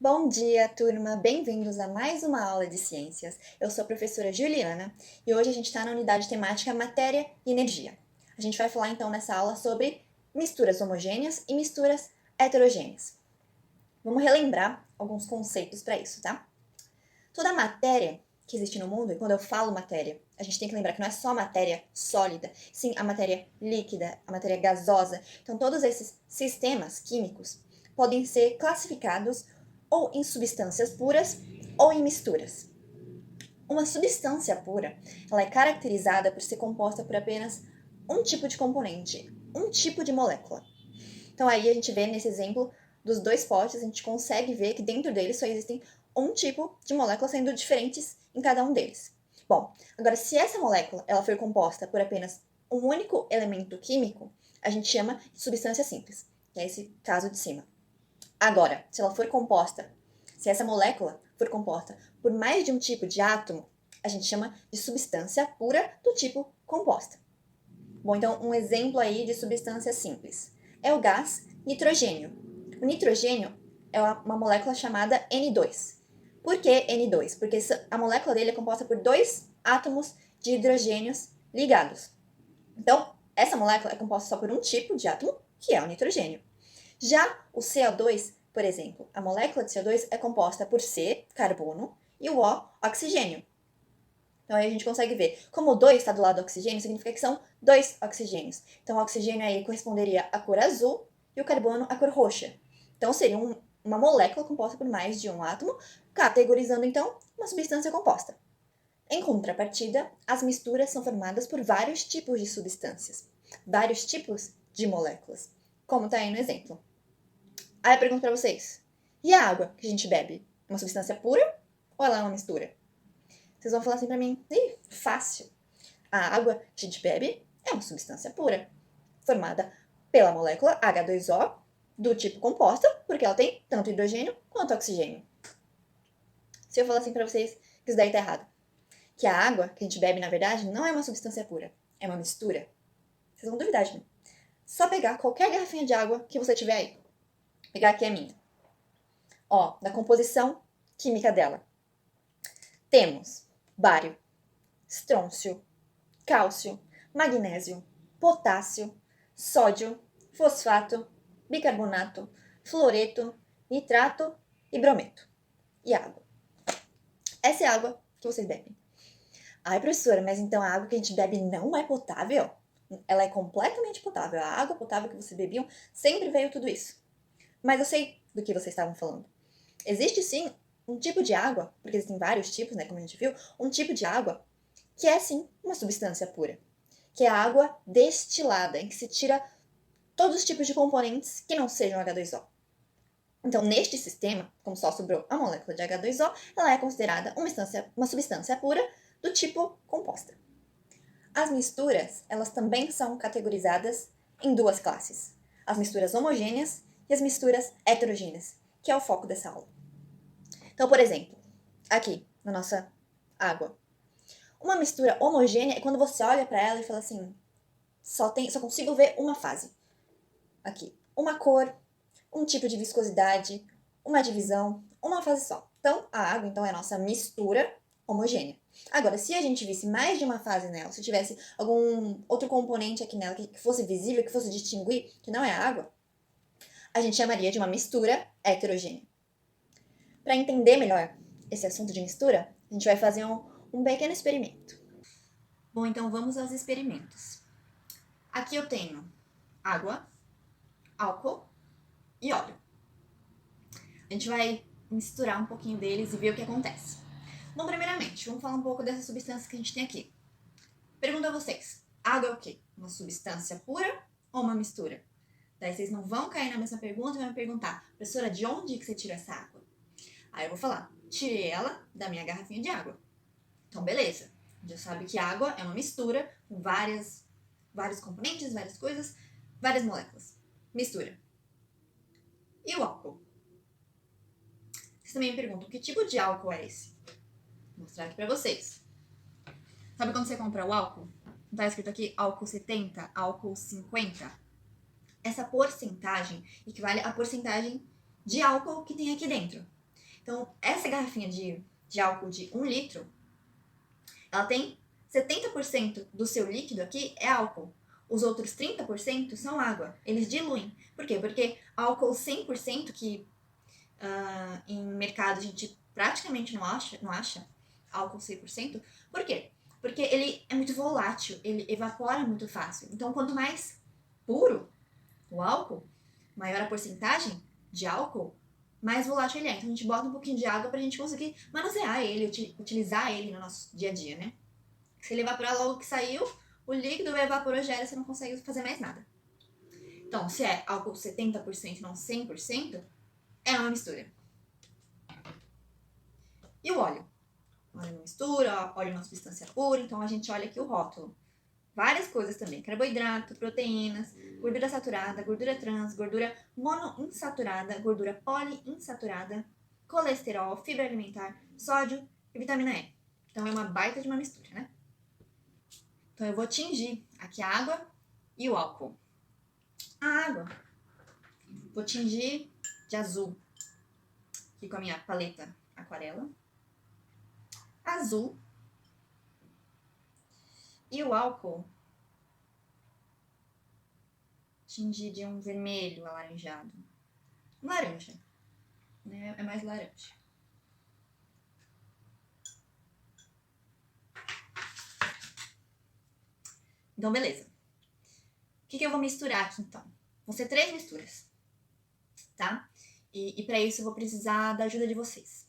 Bom dia, turma! Bem-vindos a mais uma aula de ciências. Eu sou a professora Juliana e hoje a gente está na unidade temática Matéria e Energia. A gente vai falar então nessa aula sobre misturas homogêneas e misturas heterogêneas. Vamos relembrar alguns conceitos para isso, tá? Toda matéria que existe no mundo, e quando eu falo matéria, a gente tem que lembrar que não é só matéria sólida, sim a matéria líquida, a matéria gasosa. Então todos esses sistemas químicos podem ser classificados ou em substâncias puras ou em misturas. Uma substância pura, ela é caracterizada por ser composta por apenas um tipo de componente, um tipo de molécula. Então aí a gente vê nesse exemplo dos dois potes, a gente consegue ver que dentro deles só existem um tipo de molécula sendo diferentes em cada um deles. Bom, agora se essa molécula ela for composta por apenas um único elemento químico, a gente chama de substância simples, que é esse caso de cima. Agora, se essa molécula for composta por mais de um tipo de átomo, a gente chama de substância pura do tipo composta. Bom, então um exemplo aí de substância simples é o gás nitrogênio. O nitrogênio é uma molécula chamada N2. Por que N2? Porque a molécula dele é composta por dois átomos de hidrogênios ligados. Então, essa molécula é composta só por um tipo de átomo, que é o nitrogênio. Já o CO2, por exemplo, a molécula de CO2 é composta por C, carbono, e o O, oxigênio. Então aí a gente consegue ver, como o 2 está do lado do oxigênio, significa que são dois oxigênios. Então o oxigênio aí corresponderia à cor azul e o carbono à cor roxa. Então seria uma molécula composta por mais de um átomo, categorizando então uma substância composta. Em contrapartida, as misturas são formadas por vários tipos de substâncias, vários tipos de moléculas, como está aí no exemplo. Aí eu pergunto para vocês, e a água que a gente bebe? É uma substância pura ou ela é uma mistura? Vocês vão falar assim para mim, fácil. A água que a gente bebe é uma substância pura, formada pela molécula H2O, do tipo composta, porque ela tem tanto hidrogênio quanto oxigênio. Se eu falar assim para vocês que isso daí tá errado, que a água que a gente bebe, na verdade, não é uma substância pura, é uma mistura, vocês vão duvidar de mim. Só pegar qualquer garrafinha de água que você tiver aí. Vou pegar aqui a minha. Ó, da composição química dela. Temos bário, estrôncio, cálcio, magnésio, potássio, sódio, fosfato, bicarbonato, fluoreto, nitrato e brometo. E água. Essa é a água que vocês bebem. Ai, professora, mas então a água que a gente bebe não é potável? Ela é completamente potável. A água potável que vocês bebiam sempre veio tudo isso. Mas eu sei do que vocês estavam falando. Existe sim um tipo de água, porque existem vários tipos, né, como a gente viu, um tipo de água que é sim uma substância pura, que é a água destilada, em que se tira todos os tipos de componentes que não sejam H2O. Então, neste sistema, como só sobrou a molécula de H2O, ela é considerada uma substância pura do tipo composta. As misturas, elas também são categorizadas em duas classes: as misturas homogêneas e as misturas heterogêneas, que é o foco dessa aula. Então, por exemplo, aqui na nossa água, uma mistura homogênea é quando você olha para ela e fala assim, só consigo ver uma fase. Aqui, uma cor, um tipo de viscosidade, uma divisão, uma fase só. Então, a água então é a nossa mistura homogênea. Agora, se a gente visse mais de uma fase nela, se tivesse algum outro componente aqui nela que fosse visível, que fosse distinguir que não é a água, a gente chamaria de uma mistura heterogênea. Para entender melhor esse assunto de mistura, a gente vai fazer um pequeno experimento. Bom, então vamos aos experimentos. Aqui eu tenho água, álcool e óleo. A gente vai misturar um pouquinho deles e ver o que acontece. Bom, primeiramente, vamos falar um pouco dessas substâncias que a gente tem aqui. Pergunto a vocês, água é o quê? Uma substância pura ou uma mistura? Daí vocês não vão cair na mesma pergunta e vão me perguntar, professora, de onde que você tira essa água? Aí eu vou falar, tirei ela da minha garrafinha de água. Então, beleza. Já sabe que água é uma mistura com vários componentes, várias coisas, várias moléculas. Mistura. E o álcool? Vocês também me perguntam, que tipo de álcool é esse? Vou mostrar aqui pra vocês. Sabe quando você compra o álcool? Não tá escrito aqui álcool 70, álcool 50? Essa porcentagem equivale à porcentagem de álcool que tem aqui dentro. Então, essa garrafinha de álcool de 1 litro, ela tem 70% do seu líquido aqui é álcool. Os outros 30% são água. Eles diluem. Por quê? Porque álcool 100% que em mercado a gente praticamente não acha álcool 100%. Por quê? Porque ele é muito volátil, ele evapora muito fácil. Então, quanto mais puro o álcool, maior a porcentagem de álcool, mais volátil ele é. Então, a gente bota um pouquinho de água pra gente conseguir manusear ele, utilizar ele no nosso dia a dia, né? Se ele evaporar logo que saiu, o líquido evaporou, já era, você não consegue fazer mais nada. Então, se é álcool 70% não 100%, é uma mistura. E o óleo? O óleo não mistura, óleo é uma substância pura, então a gente olha aqui o rótulo. Várias coisas também: carboidrato, proteínas, gordura saturada, gordura trans, gordura monoinsaturada, gordura poliinsaturada, colesterol, fibra alimentar, sódio e vitamina E. Então é uma baita de uma mistura, né? Então eu vou tingir aqui a água e o álcool. A água, vou tingir de azul, aqui com a minha paleta aquarela. Azul. E o álcool, tingir de um vermelho alaranjado. Laranja, né? É mais laranja. Então, beleza. O que eu vou misturar aqui, então? Vão ser 3 misturas, tá? E para isso eu vou precisar da ajuda de vocês.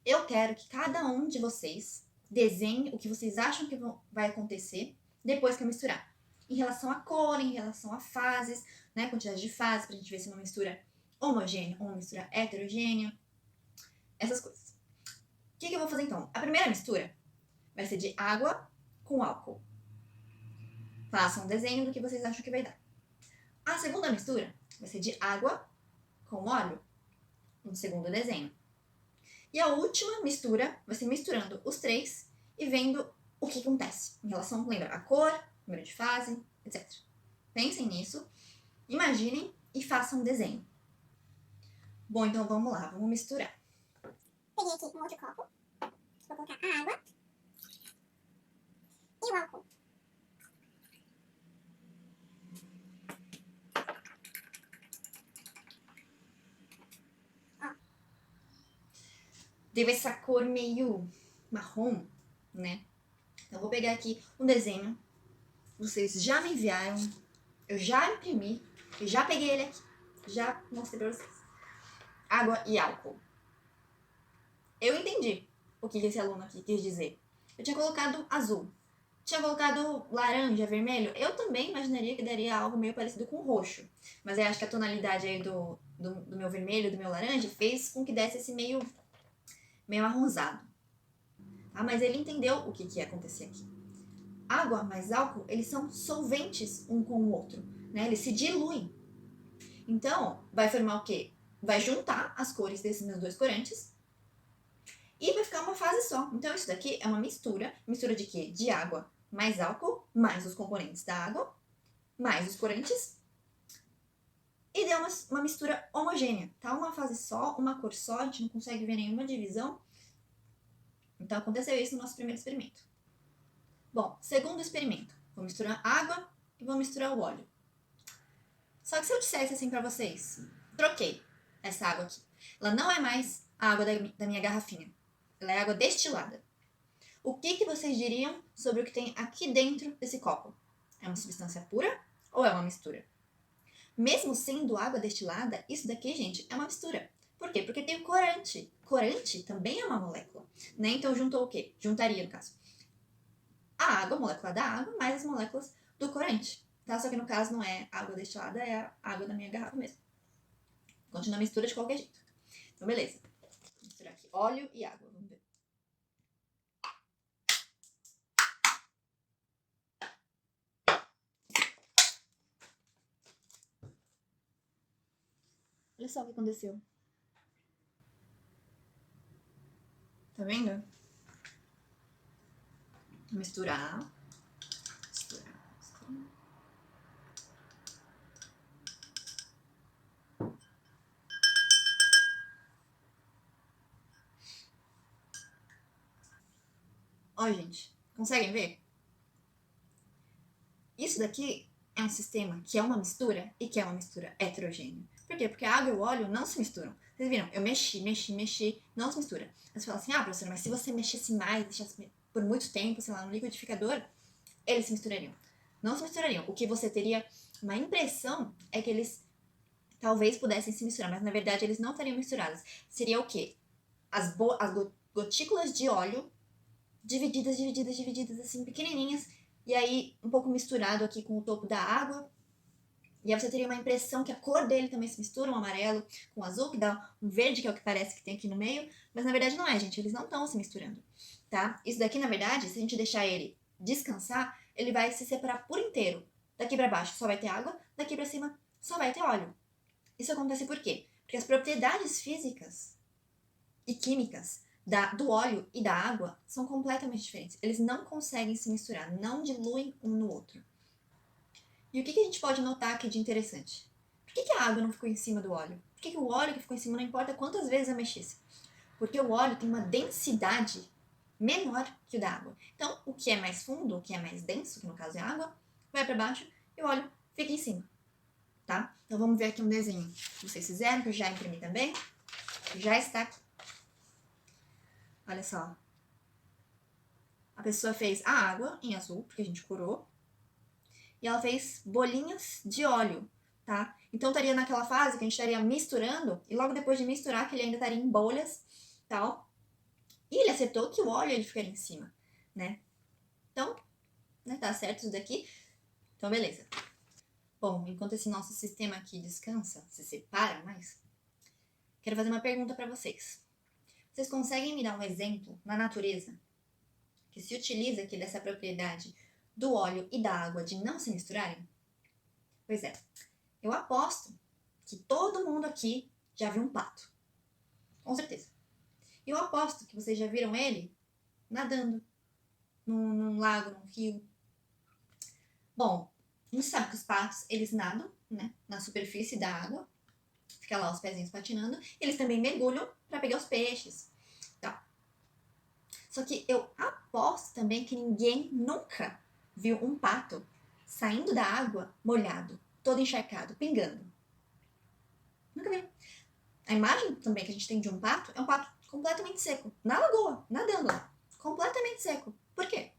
Eu quero que cada um de vocês desenhe o que vocês acham que vai acontecer depois que eu misturar. Em relação à cor, em relação a fases, né? Quantidade de fases, pra gente ver se é uma mistura homogênea ou uma mistura heterogênea. Essas coisas. O que eu vou fazer, então? A primeira mistura vai ser de água com álcool. Façam um desenho do que vocês acham que vai dar. A segunda mistura vai ser de água com óleo. Um segundo desenho. E a última mistura vai ser misturando os 3 e vendo o que acontece em relação, lembra, a cor, número de fase, etc. Pensem nisso, imaginem e façam um desenho. Bom, então vamos lá, vamos misturar. Peguei aqui um outro copo, vou colocar a água e o álcool. Teve essa cor meio marrom, né? Então vou pegar aqui um desenho. Vocês já me enviaram, eu já imprimi, eu já peguei ele aqui, já mostrei pra vocês. Água e álcool. Eu entendi o que esse aluno aqui quis dizer. Eu tinha colocado azul, tinha colocado laranja, vermelho. Eu também imaginaria que daria algo meio parecido com roxo. Mas eu acho que a tonalidade aí do meu vermelho, do meu laranja, fez com que desse esse meio marronzado. Tá? Mas ele entendeu o que ia acontecer aqui. Água mais álcool, eles são solventes um com o outro, né? Eles se diluem. Então, vai formar o quê? Vai juntar as cores desses meus 2 corantes e vai ficar uma fase só. Então, isso daqui é uma mistura. Mistura de quê? De água mais álcool, mais os componentes da água, mais os corantes. E deu uma mistura homogênea, tá? Uma fase só, uma cor só, a gente não consegue ver nenhuma divisão. Então, aconteceu isso no nosso primeiro experimento. Bom, segundo experimento. Vou misturar água e vou misturar o óleo. Só que se eu dissesse assim pra vocês, troquei essa água aqui. Ela não é mais a água da minha garrafinha. Ela é água destilada. O que vocês diriam sobre o que tem aqui dentro desse copo? É uma substância pura ou é uma mistura? Mesmo sendo água destilada, isso daqui, gente, é uma mistura. Por quê? Porque tem o corante. Corante também é uma molécula, né? Então juntou o quê? Juntaria, no caso, a água, a molécula da água, mais as moléculas do corante. Tá? Só que no caso não é água destilada, é a água da minha garrafa mesmo. Continua a mistura de qualquer jeito. Então, beleza. Vou misturar aqui óleo e água. Vamos ver. Olha só o que aconteceu. Tá vendo? Vou misturar. Ó, gente, conseguem ver? Isso daqui é um sistema que é uma mistura e que é uma mistura heterogênea. Por quê? Porque a água e o óleo não se misturam. Vocês viram? Eu mexi, não se mistura. Aí você fala assim, professora, mas se você mexesse mais, deixasse por muito tempo, sei lá, no liquidificador, eles se misturariam. Não se misturariam. O que você teria uma impressão é que eles talvez pudessem se misturar, mas na verdade eles não estariam misturados. Seria o quê? As gotículas de óleo divididas, assim, pequenininhas, e aí um pouco misturado aqui com o topo da água. E aí você teria uma impressão que a cor dele também se mistura, um amarelo com um azul, que dá um verde, que é o que parece que tem aqui no meio, mas na verdade não é, gente, eles não estão se misturando, tá? Isso daqui, na verdade, se a gente deixar ele descansar, ele vai se separar por inteiro. Daqui para baixo só vai ter água, daqui para cima só vai ter óleo. Isso acontece por quê? Porque as propriedades físicas e químicas do óleo e da água são completamente diferentes. Eles não conseguem se misturar, não diluem um no outro. E o que a gente pode notar aqui de interessante? Por que a água não ficou em cima do óleo? Por que o óleo que ficou em cima não importa quantas vezes eu mexesse? Porque o óleo tem uma densidade menor que o da água. Então, o que é mais fundo, o que é mais denso, que no caso é a água, vai para baixo e o óleo fica em cima, tá? Então, vamos ver aqui um desenho que vocês fizeram, que eu já imprimi também. Já está aqui. Olha só. A pessoa fez a água em azul, porque a gente curou. E ela fez bolinhas de óleo, tá? Então estaria naquela fase que a gente estaria misturando, e logo depois de misturar, que ele ainda estaria em bolhas, tal. E ele acertou que o óleo ele ficaria em cima, né? Então, né, tá certo isso daqui. Então, beleza. Bom, enquanto esse nosso sistema aqui descansa, se separa mais, quero fazer uma pergunta para vocês. Vocês conseguem me dar um exemplo na natureza que se utiliza aqui dessa propriedade do óleo e da água de não se misturarem? Pois é, eu aposto que todo mundo aqui já viu um pato. Com certeza. E eu aposto que vocês já viram ele nadando num lago, num rio. Bom, a gente sabe que os patos, eles nadam, né, na superfície da água. Fica lá os pezinhos patinando. E eles também mergulham para pegar os peixes. Tá. Só que eu aposto também que ninguém nunca viu um pato saindo da água molhado, todo encharcado, pingando. Nunca viu. A imagem também que a gente tem de um pato é um pato completamente seco, na lagoa, nadando lá, completamente seco. Por quê?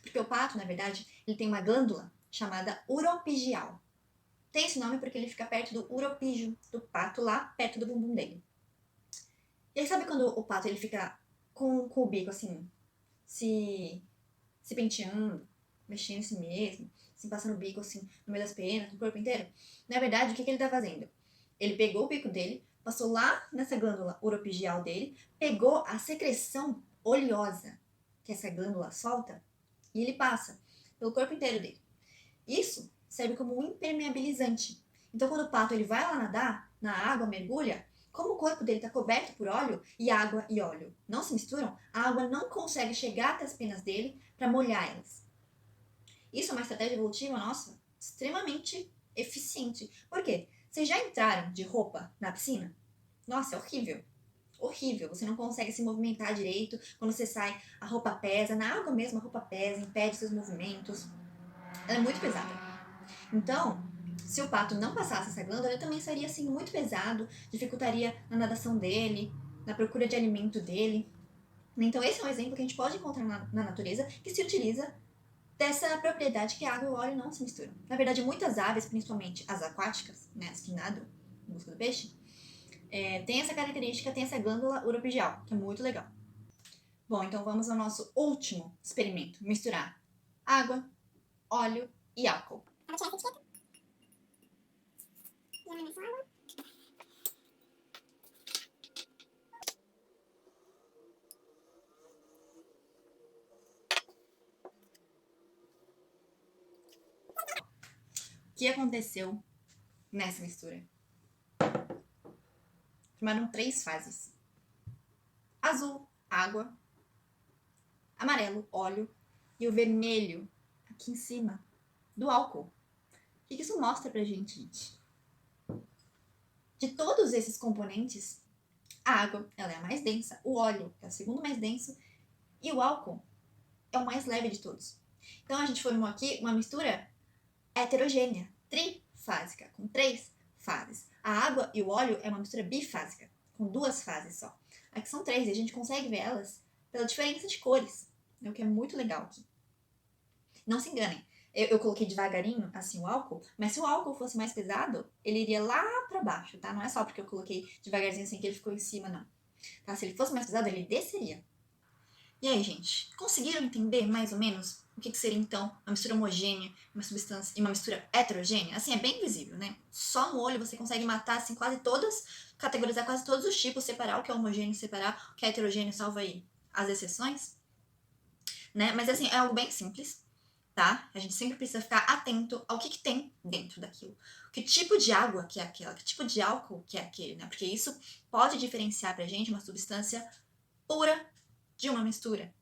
Porque o pato, na verdade, ele tem uma glândula chamada uropigial. Tem esse nome porque ele fica perto do uropígio do pato, lá perto do bumbum dele. E aí sabe quando o pato ele fica com o bico assim, se penteando, mexendo em si mesmo, assim, passando o bico assim no meio das penas, no corpo inteiro? Na verdade, o que ele tá fazendo? Ele pegou o bico dele, passou lá nessa glândula uropigial dele, pegou a secreção oleosa que essa glândula solta e ele passa pelo corpo inteiro dele. Isso serve como um impermeabilizante. Então, quando o pato ele vai lá nadar, na água, mergulha, como o corpo dele está coberto por óleo e água e óleo não se misturam, a água não consegue chegar até as penas dele para molhar elas. Isso é uma estratégia evolutiva, nossa, extremamente eficiente. Por quê? Vocês já entraram de roupa na piscina? Nossa, é horrível. Horrível. Você não consegue se movimentar direito. Quando você sai, a roupa pesa. Na água mesmo, a roupa pesa, impede seus movimentos. Ela é muito pesada. Então, se o pato não passasse essa glândula, ele também seria assim muito pesado, dificultaria na nadação dele, na procura de alimento dele. Então, esse é um exemplo que a gente pode encontrar na natureza que se utiliza dessa propriedade que a água e o óleo não se misturam. Na verdade, muitas aves, principalmente as aquáticas, né, as que nadam em busca do peixe, tem essa característica, tem essa glândula uropigial, que é muito legal. Bom, então vamos ao nosso último experimento. Misturar água, óleo e álcool. Eu vou tirar essa etiqueta. E ela nessa água. O que aconteceu nessa mistura? Formaram 3 fases. Azul, água. Amarelo, óleo. E o vermelho, aqui em cima, do álcool. O que isso mostra pra gente? De todos esses componentes, a água ela é a mais densa, o óleo é o segundo mais denso, e o álcool é o mais leve de todos. Então a gente formou aqui uma mistura heterogênea, trifásica, com 3 fases. A água e o óleo é uma mistura bifásica, com 2 fases só. Aqui são 3 e a gente consegue ver elas pela diferença de cores, o que é muito legal aqui. Não se enganem, eu coloquei devagarinho, assim, o álcool, mas se o álcool fosse mais pesado, ele iria lá pra baixo, tá? Não é só porque eu coloquei devagarzinho assim que ele ficou em cima, não. Tá? Se ele fosse mais pesado, ele desceria. E aí, gente, conseguiram entender mais ou menos o que seria, então, uma mistura homogênea, uma substância e uma mistura heterogênea? Assim, é bem visível, né? Só no olho você consegue matar, assim, quase todas, categorizar quase todos os tipos, separar o que é homogêneo, separar o que é heterogêneo, salvo aí as exceções, né? Mas, assim, é algo bem simples, tá? A gente sempre precisa ficar atento ao que tem dentro daquilo. Que tipo de água que é aquela, que tipo de álcool que é aquele, né? Porque isso pode diferenciar pra gente uma substância pura de uma mistura,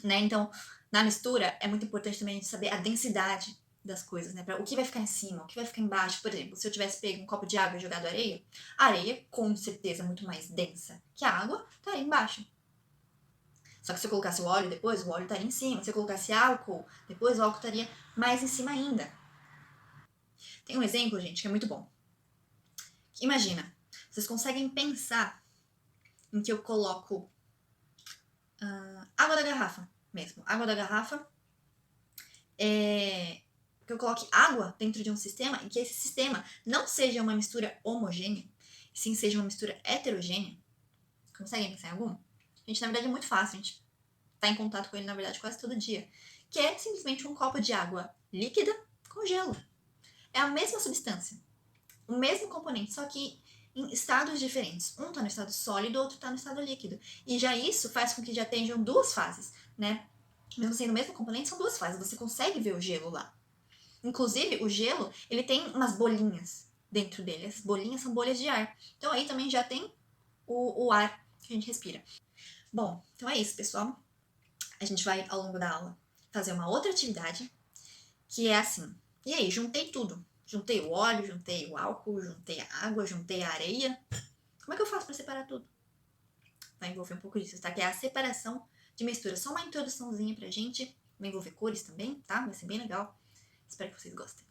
né? Então, na mistura é muito importante também a gente saber a densidade das coisas, né? O que vai ficar em cima, o que vai ficar embaixo. Por exemplo, se eu tivesse pego um copo de água e jogado areia, a areia, com certeza, muito mais densa que a água, estaria embaixo. Só que se eu colocasse o óleo depois, o óleo estaria em cima. Se eu colocasse álcool, depois o álcool estaria mais em cima ainda. Tem um exemplo, gente, que é muito bom. Imagina, vocês conseguem pensar em que eu coloco água da garrafa mesmo. Água da garrafa que eu coloque água dentro de um sistema e que esse sistema não seja uma mistura homogênea, sim seja uma mistura heterogênea. Conseguem pensar em algum? Gente, na verdade é muito fácil, a gente tá em contato com ele, na verdade, quase todo dia. Que é simplesmente um copo de água líquida com gelo. É a mesma substância, o mesmo componente, só que em estados diferentes. Um tá no estado sólido, o outro tá no estado líquido. E já isso faz com que já tenham 2 fases, né? Mesmo sendo o mesmo componente, são 2 fases. Você consegue ver o gelo lá. Inclusive, o gelo, ele tem umas bolinhas dentro dele. Essas bolinhas são bolhas de ar. Então aí também já tem o ar que a gente respira. Bom, então é isso, pessoal. A gente vai, ao longo da aula, fazer uma outra atividade, que é assim. E aí, juntei tudo. Juntei o óleo, juntei o álcool, juntei a água, juntei a areia. Como é que eu faço para separar tudo? Vai envolver um pouco disso, tá? Que é a separação de mistura. Só uma introduçãozinha pra gente. Vai envolver cores também, tá? Vai ser bem legal. Espero que vocês gostem.